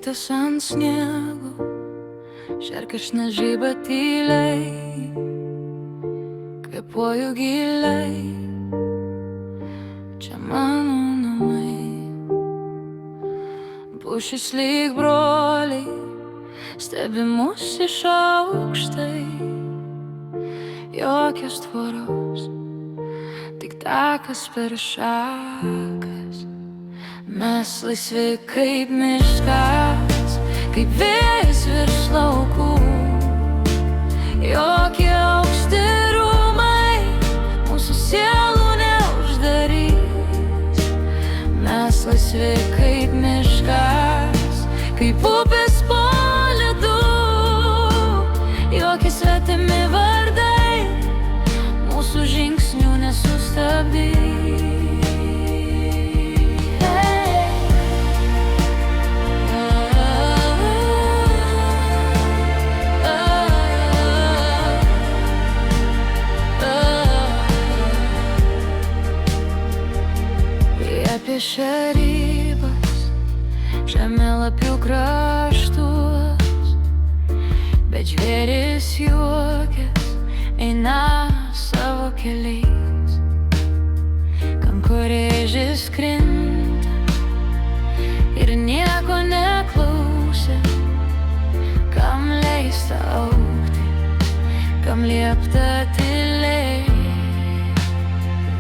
Rytas ant sniego, šerkšnas žyba tyliai, kvėpuoju giliai, čia mano namai. Pušys lyg broliai, stebi mus iš aukštai, jokios tvoros, tik takas per šakas. Mes laisvi kaip miškas, kaip vėjas virš laukų, jokie aukšti rūmai mūsų sielų neuždarys. Mes laisvi kaip miškas, kaip upės po ledu, jokie svetimi vardai mūsų žingsnių nesustabdys. Piešia ribas, žemėlapių kraštus, bet žvėris juokės eina savo keliais. Kankorėžis krinta ir nieko neklausė, kam leista augti, kam liepta tyliai.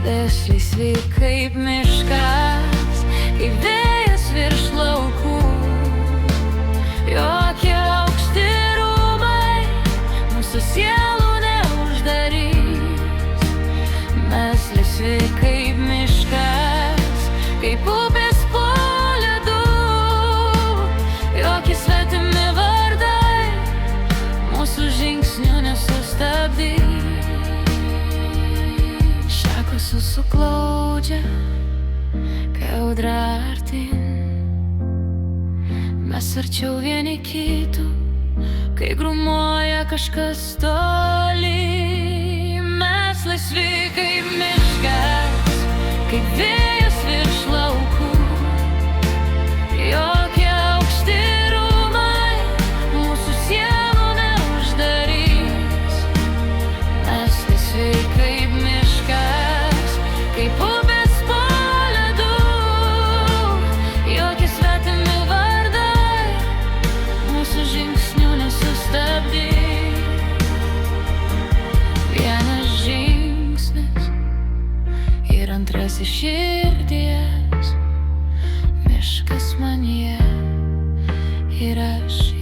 Ves laisvi kaip miškas, kaip vėjas virš laukų, jokie aukšti rūmai mūsų sielų neuždarys. Mes laisvi kaip miškas, kaip upės po ledu, jokie svetimi vardai mūsų žingsnių nesustabdys. Susiglaudžia, kai audra artin, mes arčiau vieni kitų, kai grūmoja kažkas toli. Mes laisvi kaip miškas, kaip vėjas virš laukų, jokie aukšti rūmai mūsų sielų neuždarys. Mes laisvi kaip miškas, kaip upės po ledu, jokie svetimi vardai mūsų žingsnių nesustabdys. Vienas žingsnis ir antras iš širdies, miškas manyje ir aš